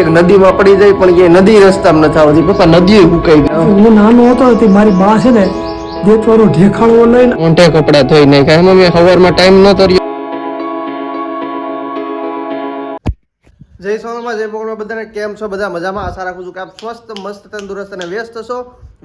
એક નદીમાં પડી જાય પણ એ નદી રસ્તામાં નથી આવતી. પપ્પા નદી સુકાઈ ગઈ. હું નાનો હતો તે મારી બા છે ને દેતવાનો ઢેખાણો લઈને ઊંઠે કપડા ધોઈ નાખ્યા. મમ્મી સવારમાં ટાઈમ નતો રહ્યો. જય સોનામાં જય મોગલમાં બધાને કેમ છો? બધા મજામાં? આશા રાખું છું કે આપ સ્વસ્થ મસ્ત તંદુરસ્ત અને વ્યસ્ત છો.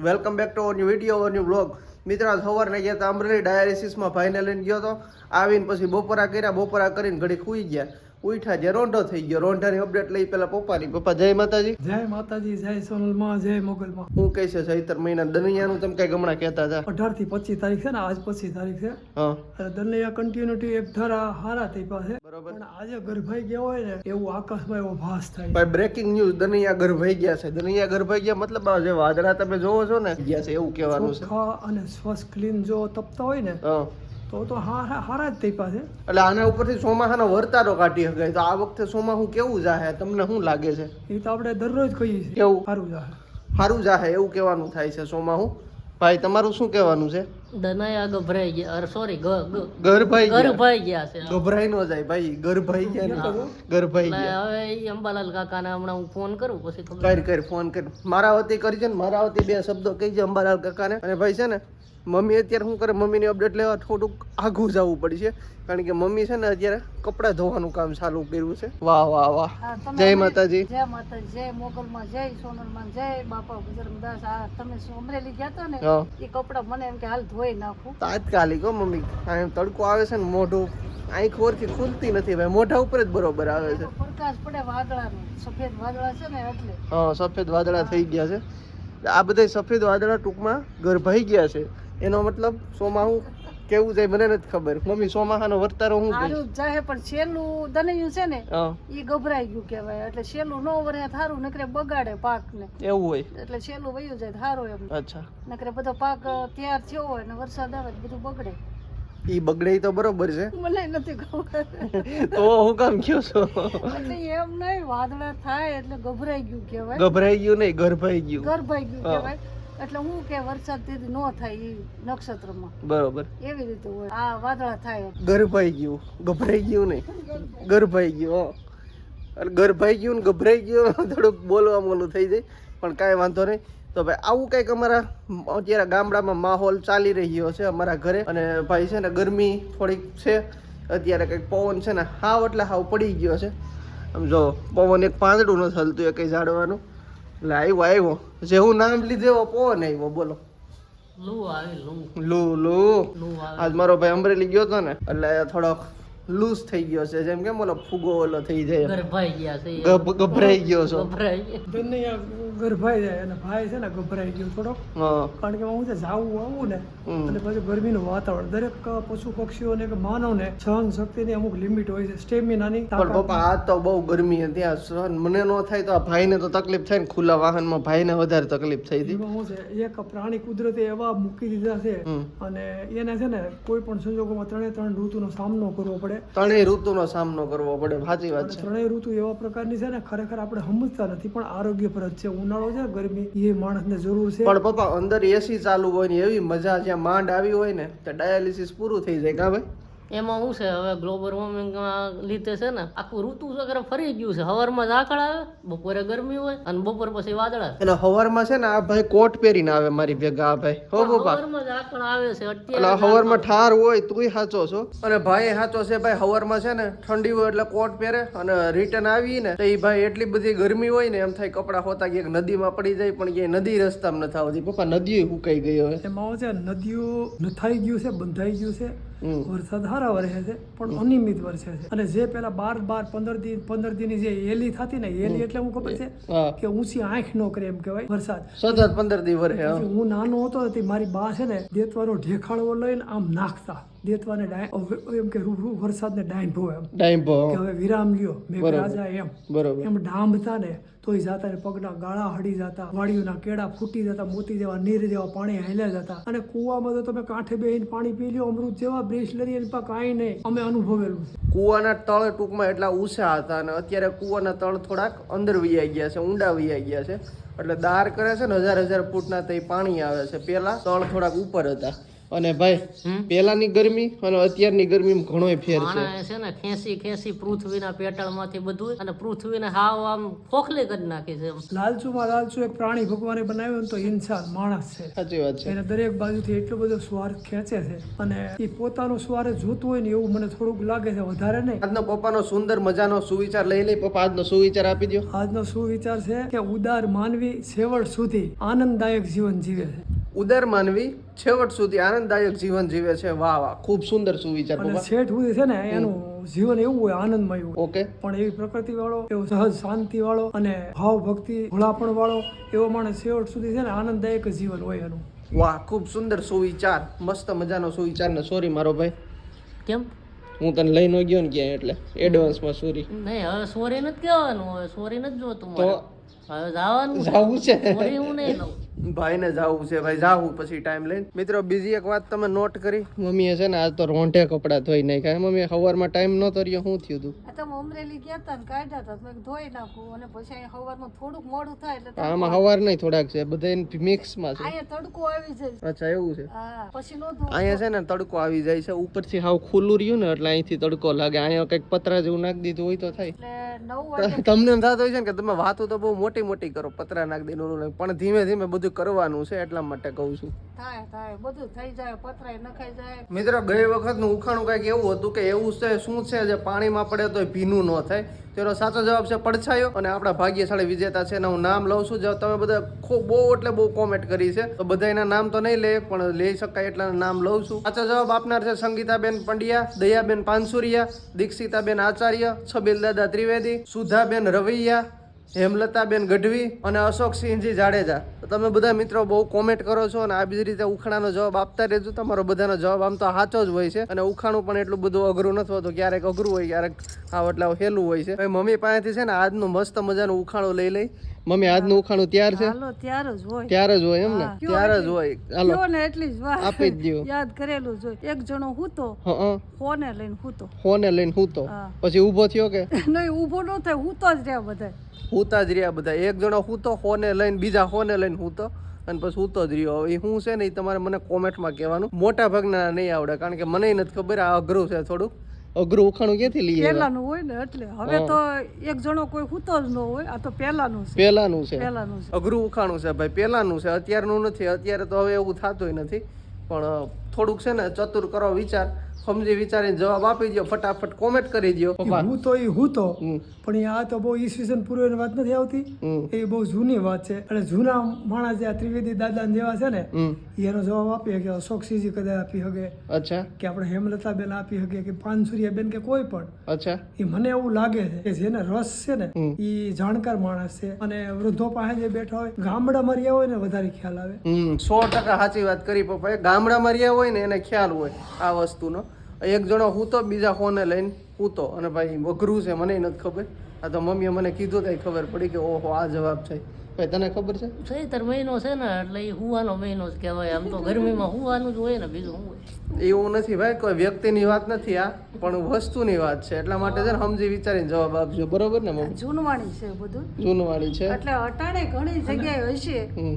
Welcome back to our new video, our new blog. મિત્રો આજ સવારના ગયા હતા અમરેલી ડાયાલિસિસમાં, ભાઈને લઈને ગયો હતો. આવીને પછી બપોરા કર્યા, બપોરા કરીને ઘડી સૂઈ ગયા. ઉઠ્યા જે રોંઢો થઈ ગયો. રોંઢાની અપડેટ લઈ પેલા પપ્પાની. પપ્પા જય માતાજી. જય માતાજી, જય સોનલમાં, જય મોગલમાં. હું કહે છે ચૈત્ર મહિના દનિયાનું તમે કઈ ગમણા કહેતા હતા? 18 થી 25 તારીખ છે ને, આજ 25 તારીખ છે. હા અને દનૈયા કન્ટિન્યુટી એક ધારા હારા થઈ પાસે. બરોબર. પણ આજે ગર્ભાઈ ગયા હોય ને એવું આકાશમાં એવો ભાસ થાય. ભાઈ બ્રેકિંગ ન્યૂઝ, દનિયા ગર્ભાઈ ગયા છે. દનિયા ગર્ભાઈ ગયા મતલબ આ જે વાદળા તમે જોવો છો ને ગયા છે એવું કહેવાનું છે. ચોખ્ખા અને સ્વચ્છ ક્લીન જો તપતા હોય ને હા તો હારા જ થઈ પાસે. એટલે આના ઉપરથી ચોમાસાનો વર્તારો કાઢી શકાય. તો આ વખતે ચોમાસું કેવું જાહે તમને શું લાગે છે? એ તો આપણે દરરોજ કહીએ છીએ કેવું સારું જાય. સારું જાહે એવું કહેવાનું થાય છે ચોમાસું. ભાઈ તમારું શું કહેવાનું છે? દનાયા ગભરાઈ ગયા, અરે સોરી ગર્ભાઈ ગયા. ગભરાઈ ગયા છે. ગભરાઈ ન જાય ભાઈ, ગર્ભાઈ ગયા ને ગર્ભાઈ એટલે ગયા. હવે ઈ અંબાલાલ કાકાને હમણાં હું ફોન કરું પછી ખબર. કર ફોન કર. મારા વતી કરજે ને, મારા વતી બે શબ્દો કહીજે અંબાલાલ કાકાને. અને ભાઈ છે ને મમ્મી અત્યારે શું કરે, મમ્મીની અપડેટ લેવા થોડુંક આઘું જવું પડશે. કારણ કે મમ્મી છે ને અત્યારે કપડાં ધોવાનું કામ ચાલુ કર્યું છે. વાહ વાહ વાહ. જય માતાજી. જય માતાજી, જય મોગલમાં, જય સોનલમાં, જય બાપા બજરંગદાસ. આ તમે અમરેલી ગયા હતા ને હા એ કપડા મને એમ કે હાલ ધોઈ નાખું. તાત્કાલિક હો મમ્મી. આ તડકો આવે છે ને મોઢું આંખ ઓરથી ખુલતી નથી ભાઈ, મોઢા ઉપર જ બરોબર આવે છે. પ્રકાશ પડે વાદળાનો, સફેદ વાદળા છે ને એટલે. હા સફેદ વાદળા થઈ ગયા છે. આ બધા સફેદ વાદળા ટૂંકમાં ગર્ભાઈ ગયા છે. એનો મતલબ ચોમાસું કેવું જાય મને નથી ખબર. મમ્મી ચોમાસાનો વર્તારો હું સારું જાય પણ છેલ્લું દનૈયું છે ને હા એ ગભરાઈ ગયું કહેવાય. એટલે છેલ્લું નો વરે થારું નકરે બગાડે પાક ને. એવું હોય. એટલે છેલ્લું વયું જાય થારું એમ. અચ્છા નકરે બધો પાક તૈયાર થયો હોય ને વરસાદ આવે બધું બગડે. ઈ બગડે તો બરોબર છે. મને નથી ખબર. તો હું કામ કયો છો? એટલે એમ નહીં, વાદળા થાય એટલે ગભરાઈ ગયું કહેવાય. ગભરાઈ ગયું નહીં, ગર્ભાઈ ગયું. ગર્ભાઈ ગયું કહેવાય. એટલે હું કે વરસાદ તેથી નો થાય ઈ નક્ષત્રમાં બરોબર. એવી રીતે હોય. આ વાદળા થાય ગર્ભાઈ ગયું, ગભરાઈ ગયું નહીં, ગર્ભાઈ ગયું. અને ગર્ભાઈ ગયું ને ગભરાઈ ગયું થોડુંક બોલવામાં ઓલું થઈ જાય. પણ કાંઈ વાંધો નહીં. તો ભાઈ આવું કંઈક અમારા અત્યારે ગામડામાં માહોલ ચાલી રહ્યો છે અમારા ઘરે. અને ભાઈ છે ને ગરમી થોડીક છે અત્યારે. કંઈક પવન છે ને હાવ એટલે હાવ પડી ગયો છે. આમ જો પવન એક પાંદડું નથી હલતું એ કંઈ ઝાડવાનું. એટલે આવ્યો જેવું નામ લીધે એવો પવન આવ્યો. બોલો લૂ આવી લૂ લૂ લૂ આવે. આજ મારો ભાઈ અમરેલી ગયો હતો ને એટલે થોડોક લૂઝ થઈ ગયો છે. જેમ કેમ ઓલો ફુગો ઓલો થઈ જાય, ગભરાઈ ગયા છે. ગભરાઈ ગયો છો. ગભરાઈ ગયા. દનૈયા ગર્ભાઈ જાય અને ભાઈ છે ને ગભરાઈ ગયો થોડોક. હા કારણ કે હું જાવું આવું ને હમ. અને પછી ગરમીનું વાતાવરણ દરેક પશુ પક્ષીઓને કે માનવને સહન શક્તિની અમુક લિમિટ હોય છે, સ્ટેમિનાની પણ પપ્પા આ તો બહુ ગરમી હતી. આ સહન મને ન થાય તો આ ભાઈને તો તકલીફ થાય ને. ખુલ્લા વાહનમાં ભાઈને વધારે તકલીફ થઈ હતી. એમાં શું છે, એક પ્રાણી કુદરતે એવા મૂકી દીધા છે હમ. અને એને છે ને કોઈ પણ સંજોગોમાં ત્રણ ઋતુનો સામનો કરવો પડે. ત્રણેય ઋતુનો સામનો કરવો પડે. સાચી વાત અને છે. ત્રણેય ઋતુ એવા પ્રકારની છે ને ખરેખર આપણે સમજતા નથી પણ આરોગ્યપ્રદ છે. ઉનાળો છે ગરમી એ માણસને જરૂર છે. પણ પપ્પા અંદર એસી ચાલુ હોય ને એવી મજા જ્યાં માંડ આવી હોય ને તો ડાયાલિસિસ પૂરું થઈ જાય. કા ભાઈ? એમાં શું છે હવે ગ્લોબલ વોર્મિંગ લીધે છે ને આખું ઋતુ ચક્ર ફરી ગયું છે. સવારમાં ઝાકળ આવે, બપોરે ગરમી હોય અને બપોર પછી વાદળા. અને હવારમાં છે ને આ ભાઈ કોટ પહેરીને આવે મારી ભેગા. આ ભાઈ હો પપ્પા સવારમાં ઝાકળ આવે છે એટલે અત્યારે. હવારમાં ઠાર હોય તુંય સાચો છો અને ભાઈ સાચો છે. ભાઈ હવારમાં છે ને ઠંડી હોય એટલે કોટ પહેરે અને રિટર્ન આવી ને તો એ ભાઈ એટલી બધી ગરમી હોય ને એમ થાય કપડા હોતા ક્યાંક નદીમાં પડી જાય પણ ક્યાંય નદી રસ્તામાં નથી આવતી. પપ્પા નદીઓ સુકાઈ ગઈ હવે. એમાં છે નદીઓ નથાઈ ગયું છે, બંધાઈ ગયું છે. હમ. વરસાદ સારા વરસે છે પણ અનિયમિત વરસે છે. અને જે પેલા 15 દિન જે એલી થતી ને એલી એટલે હું ખબર છે હા કે ઊંચી આંખ નો કરે એમ કહેવાય વરસાદ. સતત 15 દી વરસે. હા. પછી હું નાનો હતો તે મારી બા છે ને દેતવાનો ઢેખાણો લઈને આમ નાખતા દેતવાને એમ કે વરસાદને ડાંભો એમ ડાઈમ્પો. કે હવે વિરામ લ્યો મેઘરાજા એમ બરોબર. એમ ડાંભતા ને તોય જાતા ને પગના ગાળા હડી જતા, વાડીઓના કેળા ફૂટી જતા, મોતી જેવા નીર જેવા પાણી હાલ્યા જતા. અને કૂવામાં તો તમે કાંઠે બેહીને પાણી પી લ્યો અમૃત જેવા બ્રેસલરી એની પાસે કાંઈ નહીં. અમે અનુભવેલું છે. કૂવાના તળ ટૂંકમાં એટલા ઊંચા હતા અને અત્યારે કૂવાના તળ થોડાક અંદર વૈયા ગયા છે, ઊંડા વૈયા ગયા છે. એટલે દાર કરે છે ને 1000 ફૂટના તે પાણી આવે છે. પેલા તળ થોડાક ઉપર હતા અને ભાઈ હમ? પહેલાની ગરમી અને અત્યારની ગરમીમાં ઘણોય ફેર છે. આને છે ને ખેંચી પૃથ્વીના પેટાળમાંથી બધું અને પૃથ્વીને હાવ આમ ખોખલી કરી નાખી છે એમ. લાલચુમાં લાલચુ એક પ્રાણી ભગવાને બનાવ્યો ને તો ઇન્સાન માણસ છે. સાચી વાત છે. એને દરેક બાજુથી એટલો બધો સ્વાર્થ ખેંચે છે અને એ પોતાનો સ્વાર્થ જોતું હોય ને એવું મને થોડુંક લાગે છે, વધારે નહીં. આજનો પપ્પાનો સુંદર મજાનો સુવિચાર લઈ લઈ. પપ્પા આજનો સુવિચાર આપી દો. આજનો સુવિચાર છે કે ઉદાર માનવી છેવટ સુધી આનંદદાયક જીવન જીવે છે. ઉદાર માનવી છેવટ સુધી આનંદદાયક જીવન જીવે છે. વાહ વાહ, ખૂબ સુંદર સુવિચાર અને પપ્પા. છેઠ સુધી છે ને એનું જીવન એવું હોય, આનંદમય હોય. ઓકે. પણ એવી પ્રકૃતિ વાળો, એવો સહજ શાંતિ વાળો અને ભાવ ભક્તિ ભોળાપણ વાળો એવો માણસ છેવટ સુધી છે ને આનંદદાયક જીવન હોય એનું. વાહ, ખૂબ સુંદર સુવિચાર, મસ્ત મજાનો સુવિચાર. ને સોરી મારો ભાઈ, કેમ હું તને લઈ ન ગયો ને ક્યાંય એટલે એડવાન્સમાં સોરી. નહીં હવે સોરી નથી કહેવાનું, હવે સોરી નથી જોતું તો મારે હવે જવાનું જાવું છે. સોરી હું નહીં લઉં. ભાઈને જાવું છે ભાઈ, જાવું પછી ટાઈમ લઈને. મિત્રો બીજી એક વાત તમે નોટ કરી, મમ્મીએ છે ને આજ તો રોંઢે કપડાં ધોઈ નાખ્યા. મમ્મી સવારમાં ટાઈમ નહોતો રહ્યો, શું થયું હતું? આ તમે અમરેલી ગયા હતા ને કાઢ્યા હતા તો મેં કીધું ધોઈ નાખું અને પછી અહીંયા સવારમાં થોડુંક મોડું થાય એટલે આમાં સવાર નહીં, થોડાક છે બધા મિક્સમાં છે. અહીંયા તડકો આવી જાય. અચ્છા એવું છે. હા પછી નો ધોવું. અહીંયા છે ને તડકો આવી જાય છે, ઉપરથી હાવ ખુલ્લું રહ્યું ને એટલે અહીંથી તડકો લાગે. અહીંયા કંઈક પતરા જેવું નાખી દીધું હોય તો થાય. એટલે 9 વાગે તમને એમ થતું હોય છે ને કે તમે વાતો તો બહુ મોટી મોટી કરો, પતરા નાખી દઈને, પણ ધીમે ધીમે બધું કરવાનું છે, એટલા માટે કહું છું. થાય બધું થઈ જાય, પતરાય નખાઈ જાય. મિત્રો ગઈ વખતનું ઉખાણું કંઈક એવું હતું કે એવું છે શું છે જે પાણીમાં પડે તો ભીનું ન થાય. તેનો સાચો જવાબ છે પડછાયો. અને આપણા ભાગ્યશાળી વિજેતા છે, એના હું નામ લઉં છું. જો તમે બધા બહુ એટલે બહુ કોમેન્ટ કરી છે તો બધા એના નામ તો નહીં લે, પણ લઈ શકાય એટલા નામ લઉં છું. સાચો જવાબ આપનાર છે સંગીતાબેન પંડ્યા, દયાબેન પાનસુરિયા, દીક્ષિતાબેન આચાર્ય, છબીલદાદા ત્રિવેદી, સુધાબેન રવૈયા, હેમલતાબેન ગઢવી અને અશોકસિંહજી જાડેજા. તો તમે બધા મિત્રો બહુ કોમેન્ટ કરો છો અને આ બીજી રીતે ઉખાણાનો જવાબ આપતા રહેજો. તમારો બધાનો જવાબ આમ તો સાચો જ હોય છે અને ઉખાણું પણ એટલું બધું અઘરું નથી હોતું. ક્યારેક અઘરું હોય, ક્યારેક હા એટલે હેલું હોય છે. મમ્મી પાસેથી છે ને આજનું મસ્ત મજાનું ઉખાણું લઈ લઈ. મમ્મી આજનું ઉખાણું તૈયાર છે? હાલો ત્યાર જ હોય. ત્યારે જ હોય એમ ને? હા. ત્યારે જ હોય. હાલો કયો ને એટલી જ વાત. આપી જ દ્યો. યાદ કરેલું જ હોય. એક જણો હૂતો, હા, ફોને લઈને હૂતો. ફોને લઈને હૂતો, હા. પછી ઊભો થયો કે નહીં ઊભો ન થાય, હૂતો જ રહ્યા બધા. હૂતા જ રહ્યા બધા. એક જણો હૂતો ફોને લઈને, બીજા ફોને લઈને હૂતો અને પછી હૂતો જ રહ્યો. હવે શું છે ને એ તમારે મને કોમેન્ટમાં કહેવાનું. મોટા ભાગના નહીં આવડે, કારણ કે મને નથી ખબર. આ અઘરું છે થોડુંક. અઘરું ઉખાણું ક્યાંથી લઈએ? પહેલાનું હોય ને એટલે. હવે તો એક જણો કોઈ હૂતો જ ન હોય. આ તો પહેલાનું છે. પહેલાનું છે. પહેલાનું છે. અઘરું ઉખાણું છે ભાઈ, પહેલાનું છે, અત્યારનું નથી. અત્યારે તો હવે એવું થતું નથી, પણ થોડુંક છે ને ચતુર કરો વિચાર, સમજી વિચારીને જવાબ આપી દો, ફટાફટ કોમેન્ટ કરી દો. હું તો એ હું તો હમ. પણ એ આ તો બહુ ઈસવીસન પૂર્વેની વાત નથી આવતી. હમ. એ બહુ જૂની વાત છે. અને જૂના માણસ જે આ ત્રિવેદી દાદા જેવા છે ને હમ. એનો જવાબ આપી શકે. અશોકસિંહજી કદાચ આપી શકે, અચ્છા કે આપણે હેમલતાબેન આપી શકે, કે પાનસુરિયાબેન, કે કોઈ પણ. અચ્છા. એ મને એવું લાગે છે કે જેને રસ છે ને હમ. એ જાણકાર માણસ છે. અને વૃદ્ધો પાસે જે બેઠા હોય, ગામડામાં રહ્યા હોય ને વધારે ખ્યાલ આવે. 100% સાચી વાત કરી પપ્પાએ. ગામડામાં રહ્યા હોય ને એને ખ્યાલ હોય આ વસ્તુનો. એક જણો હૂતો, બીજા ફોને લઈને હૂતો. અને ભાઈ અઘરું છે, મને નથી ખબર. આ તો મમ્મીએ મને કીધું તો ખબર પડી કે ઓહો આ જવાબ છે. ભાઈ તને ખબર છે? ચૈતર મહિનો છે ને એટલે એ હુવાનો મહિનો જ કહેવાય. આમ તો ગરમીમાં હુવાનું જ હોય ને, બીજું શું હોય? એવું નથી ભાઈ, કોઈ વ્યક્તિની વાત નથી આ, પણ વસ્તુની વાત છે. એટલા માટે છે ને સમજી વિચારીને જવાબ આપજો, બરોબર ને મમ્મી? જૂનવાણી છે બધું. જૂનવાળી છે. એટલે અટાણે ઘણી જગ્યાએ હશે, હમ.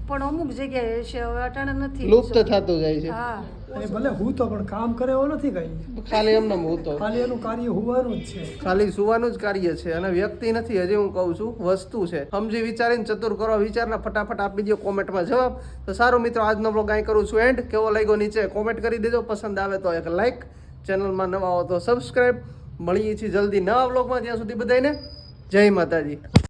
પણ અમુક જગ્યાએ હશે. હવે અટાણે નથી. લુપ્ત થતું જાય છે. હા અને ભલે હું તો પણ કામ કરે એવો નથી કઈ. ખાલી એમને હૂતો. ખાલી એનું કાર્ય હોવાનું જ છે. ખાલી સુવાનું જ કાર્ય છે અને વ્યક્તિ નથી. હજી હું કહું છું વસ્તુ છે. સમજી વિચારીને ચતુર કરો વિચારના, ફટાફટ આપી દો કોમેન્ટમાં જવાબ. તો સારું મિત્રો, આજનો બ્લોગ અહીં કરું છું એન્ડ. કેવો લાગ્યો નીચે કોમેન્ટ કરી દેજો. પસંદ આવે તો એક લાઈક, ચેનલમાં નવા હો તો સબસ્ક્રાઈબ. મળીએ છીએ જલ્દી નવા બ્લોગમાં. ત્યાં સુધી બધાને જય માતાજી.